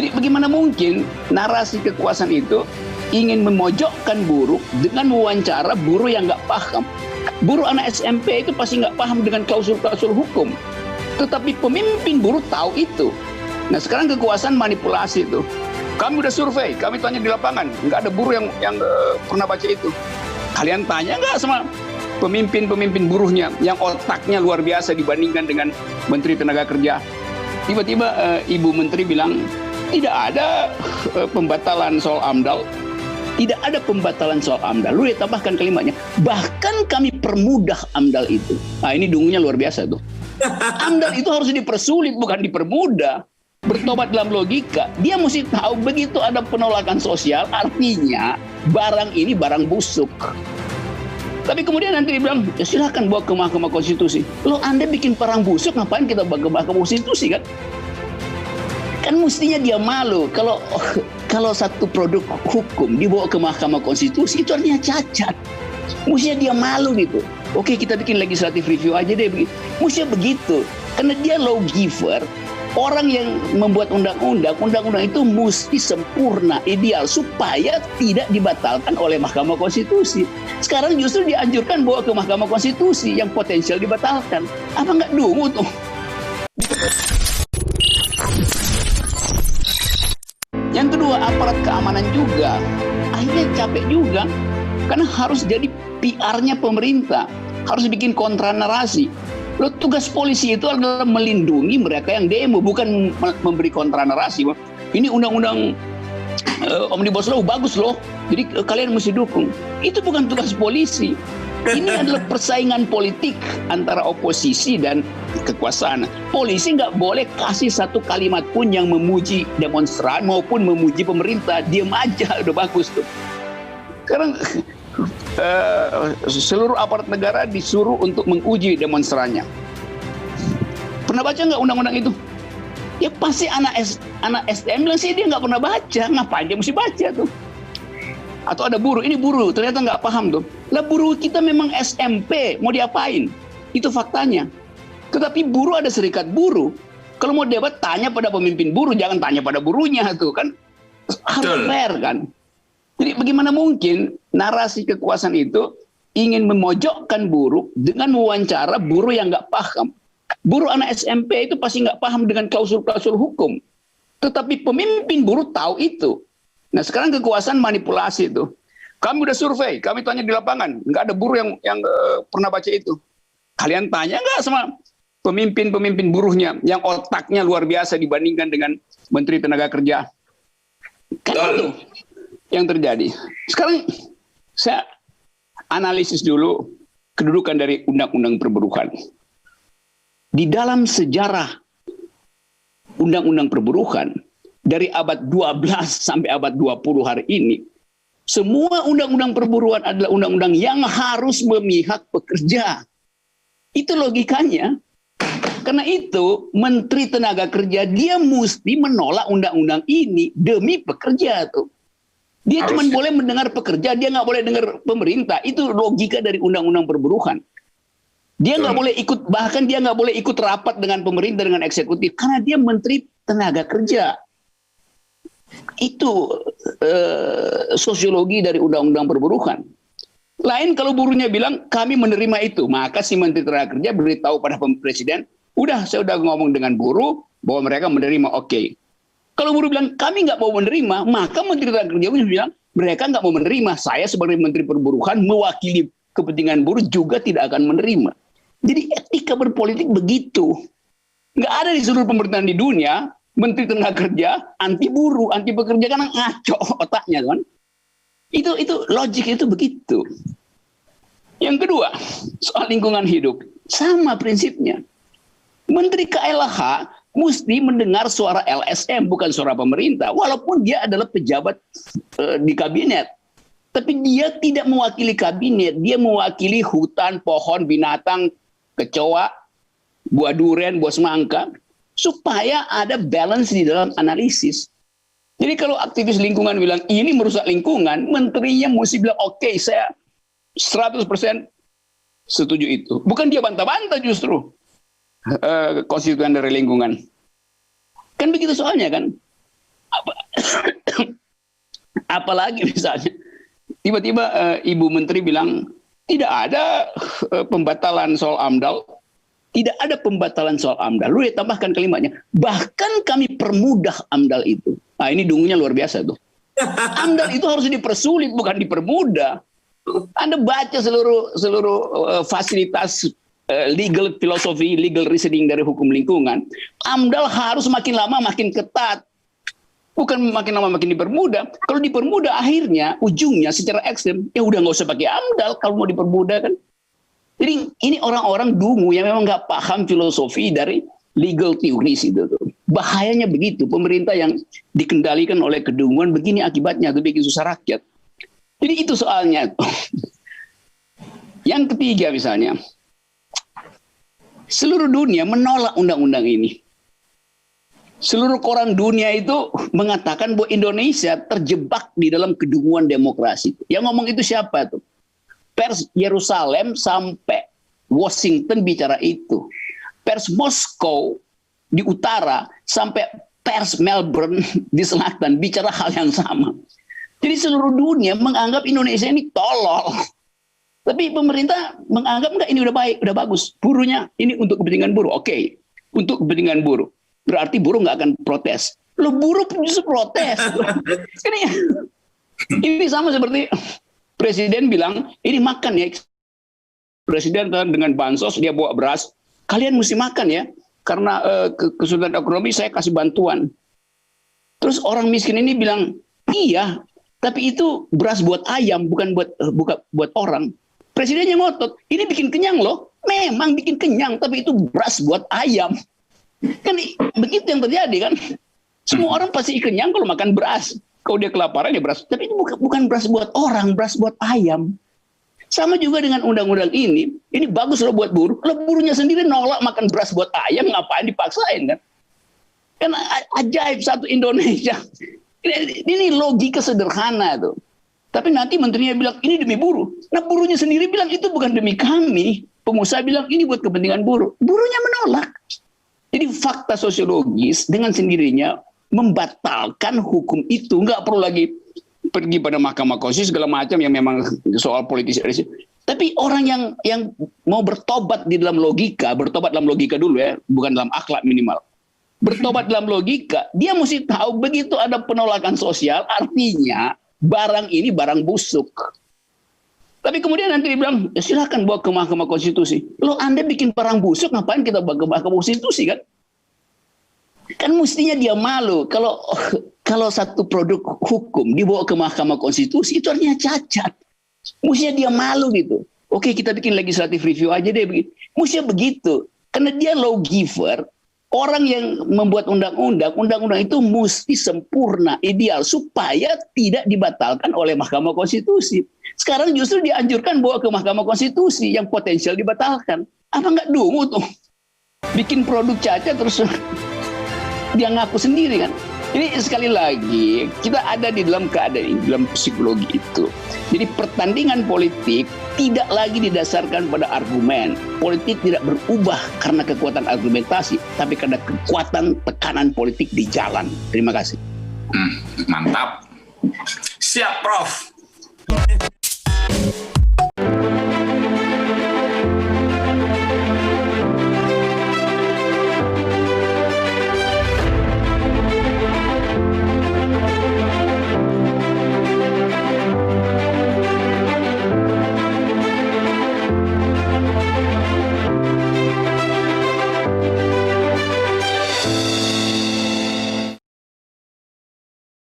Jadi bagaimana mungkin narasi kekuasaan itu ingin memojokkan buruh dengan wawancara buruh yang nggak paham. Buruh anak SMP itu pasti nggak paham dengan klausul-klausul hukum. Tetapi pemimpin buruh tahu itu. Nah sekarang kekuasaan manipulasi itu. Kami udah survei, kami tanya di lapangan, nggak ada buruh yang pernah baca itu. Kalian tanya nggak sama pemimpin buruhnya yang otaknya luar biasa dibandingkan dengan Menteri Tenaga Kerja? Tiba-tiba Ibu Menteri bilang, tidak ada pembatalan soal AMDAL. Tidak ada pembatalan soal AMDAL. Lu tambahkan kalimatnya, bahkan kami permudah AMDAL itu. Nah ini dungunya luar biasa tuh. AMDAL itu harus dipersulit, bukan dipermudah. Bertobat dalam logika, dia mesti tahu begitu ada penolakan sosial, artinya barang ini barang busuk. Tapi kemudian nanti dibilang, ya silahkan bawa ke Mahkamah Konstitusi. Loh Anda bikin barang busuk, ngapain kita bawa ke Mahkamah Konstitusi kan? Kan mestinya dia malu kalau satu produk hukum dibawa ke Mahkamah Konstitusi itu artinya cacat. Mestinya dia malu gitu. Oke kita bikin legislative review aja deh. Mestinya begitu. Karena dia lawgiver. Orang yang membuat undang-undang itu mesti sempurna, ideal, supaya tidak dibatalkan oleh Mahkamah Konstitusi. Sekarang justru dianjurkan bawa ke Mahkamah Konstitusi yang potensial dibatalkan. Apa nggak dungu tuh? Yang kedua, aparat keamanan juga. Akhirnya capek juga. Karena harus jadi PR-nya pemerintah. Harus bikin kontra narasi. Loh, tugas polisi itu adalah melindungi mereka yang demo, bukan memberi kontra narasi. Ini undang-undang Omnibus Law bagus loh, jadi kalian mesti dukung. Itu bukan tugas polisi. Ini adalah persaingan politik antara oposisi dan kekuasaan. Polisi nggak boleh kasih satu kalimat pun yang memuji demonstran maupun memuji pemerintah. Diam aja, udah bagus tuh. Sekarang seluruh aparat negara disuruh untuk menguji demonstrannya. Pernah baca nggak undang-undang itu? Ya pasti anak STM bilang sih dia nggak pernah baca. Ngapain dia mesti baca tuh? Atau ada buruh, ini buruh ternyata nggak paham tuh. Lah buruh kita memang SMP, mau diapain? Itu faktanya. Tetapi buruh ada serikat buruh. Kalau mau debat tanya pada pemimpin buruh, jangan tanya pada buruhnya tuh kan. Harus fair kan. Jadi bagaimana mungkin narasi kekuasaan itu ingin memojokkan buruh dengan wawancara buruh yang nggak paham. Buruh anak SMP itu pasti nggak paham dengan klausul-klausul hukum. Tetapi pemimpin buruh tahu itu. Nah sekarang kekuasaan manipulasi itu. Kami udah survei, kami tanya di lapangan, nggak ada buruh yang pernah baca itu. Kalian tanya nggak sama pemimpin buruhnya yang otaknya luar biasa dibandingkan dengan Menteri Tenaga Kerja? Kan itu yang terjadi. Sekarang saya analisis dulu kedudukan dari undang-undang perburuhan. Di dalam sejarah undang-undang perburuhan dari abad 12 sampai abad 20 hari ini, semua undang-undang perburuhan adalah undang-undang yang harus memihak pekerja. Itu logikanya. Karena itu Menteri Tenaga Kerja dia mesti menolak undang-undang ini demi pekerja tuh. Dia cuma boleh mendengar pekerja, dia nggak boleh dengar pemerintah. Itu logika dari undang-undang perburuhan. Dia nggak boleh ikut, bahkan dia nggak boleh ikut rapat dengan pemerintah, dengan eksekutif, karena dia Menteri Tenaga Kerja. Itu sosiologi dari undang-undang perburuhan. Lain kalau buruhnya bilang kami menerima itu, maka si Menteri Tenaga Kerja beritahu pada Presiden, udah saya udah ngomong dengan buruh bahwa mereka menerima, oke. Kalau buruh bilang kami nggak mau menerima, maka Menteri Tenaga Kerja bilang mereka nggak mau menerima. Saya sebagai Menteri Perburuhan mewakili kepentingan buruh juga tidak akan menerima. Jadi etika berpolitik begitu. Nggak ada di seluruh pemerintahan di dunia Menteri Tenaga Kerja anti buruh, anti pekerja, karena ngaco otaknya kan. Itu logik itu begitu. Yang kedua soal lingkungan hidup sama prinsipnya. Menteri KLH mesti mendengar suara LSM, bukan suara pemerintah. Walaupun dia adalah pejabat di kabinet. Tapi dia tidak mewakili kabinet. Dia mewakili hutan, pohon, binatang, kecoa, buah durian, buah semangka. Supaya ada balance di dalam analisis. Jadi kalau aktivis lingkungan bilang ini merusak lingkungan, menterinya mesti bilang oke, saya 100% setuju itu. Bukan dia bantah-bantah justru. Konstituen dari lingkungan. Kan begitu soalnya kan. Apalagi misalnya tiba-tiba Ibu Menteri bilang tidak ada pembatalan soal AMDAL. Tidak ada pembatalan soal AMDAL. Lu ditambahkan kalimatnya, bahkan kami permudah AMDAL itu. Nah ini dungunya luar biasa tuh. AMDAL itu harus dipersulit, bukan dipermudah. Anda baca seluruh fasilitas legal philosophy, legal reasoning dari hukum lingkungan. AMDAL harus makin lama makin ketat. Bukan makin lama makin dipermudah. Kalau dipermudah akhirnya, ujungnya secara ekstrem, ya udah nggak usah pakai AMDAL kalau mau dipermudah kan. Jadi ini orang-orang dungu yang memang nggak paham filosofi dari legal theories itu. Bahayanya begitu, pemerintah yang dikendalikan oleh kedunguan begini akibatnya, itu bikin susah rakyat. Jadi itu soalnya. Yang ketiga misalnya, seluruh dunia menolak undang-undang ini. Seluruh koran dunia itu mengatakan bahwa Indonesia terjebak di dalam kedunguan demokrasi. Yang ngomong itu siapa tuh? Pers Yerusalem sampai Washington bicara itu. Pers Moskow di utara sampai pers Melbourne di selatan bicara hal yang sama. Jadi seluruh dunia menganggap Indonesia ini tolol. Tapi pemerintah menganggap enggak, ini udah baik, udah bagus. Buruhnya ini untuk kepentingan buruh. Oke, untuk kepentingan buruh. Berarti buruh nggak akan protes. Lo buruh justru protes. Ini sama seperti Presiden bilang, ini makan ya. Presiden dengan bansos, dia bawa beras. Kalian mesti makan ya. Karena kesulitan ekonomi, saya kasih bantuan. Terus orang miskin ini bilang, iya, tapi itu beras buat ayam, bukan buat orang. Presidennya ngotot, ini bikin kenyang loh. Memang bikin kenyang, tapi itu beras buat ayam. Kan begitu yang terjadi kan. Semua orang pasti kenyang kalau makan beras. Kalau dia kelaparan ya beras. Tapi itu bukan beras buat orang, beras buat ayam. Sama juga dengan undang-undang ini bagus loh buat buruh. Kalau buruhnya sendiri nolak makan beras buat ayam, ngapain dipaksain kan? Kan ajaib satu Indonesia. Ini logika sederhana tuh. Tapi nanti menterinya bilang ini demi buruh. Nah buruhnya sendiri bilang itu bukan demi kami. Pengusaha bilang ini buat kepentingan buruh. Buruhnya menolak. Jadi fakta sosiologis dengan sendirinya membatalkan hukum itu. Nggak perlu lagi pergi pada Mahkamah Konstitusi segala macam yang memang soal politis. Tapi orang yang mau bertobat di dalam logika, bertobat dalam logika dulu ya, bukan dalam akhlak minimal. Bertobat dalam logika, dia mesti tahu begitu ada penolakan sosial, artinya barang ini barang busuk. Tapi kemudian nanti dibilang, ya silakan bawa ke Mahkamah Konstitusi. Loh Anda bikin barang busuk, ngapain kita bawa ke Mahkamah Konstitusi kan? Kan mestinya dia malu kalau satu produk hukum dibawa ke Mahkamah Konstitusi itu artinya cacat. Mestinya dia malu gitu. Oke, kita bikin legislative review aja deh begitu. Mestinya begitu. Karena dia lawgiver, orang yang membuat undang-undang itu mesti sempurna, ideal supaya tidak dibatalkan oleh Mahkamah Konstitusi. Sekarang justru dianjurkan bawa ke Mahkamah Konstitusi yang potensial dibatalkan. Apa nggak dungu tuh? Bikin produk cacat terus dia ngaku sendiri kan. Ini sekali lagi kita ada di dalam keadaan ini, dalam psikologi itu. Jadi pertandingan politik tidak lagi didasarkan pada argumen. Politik tidak berubah karena kekuatan argumentasi, tapi karena kekuatan tekanan politik di jalan. Terima kasih. Mantap. Siap, Prof.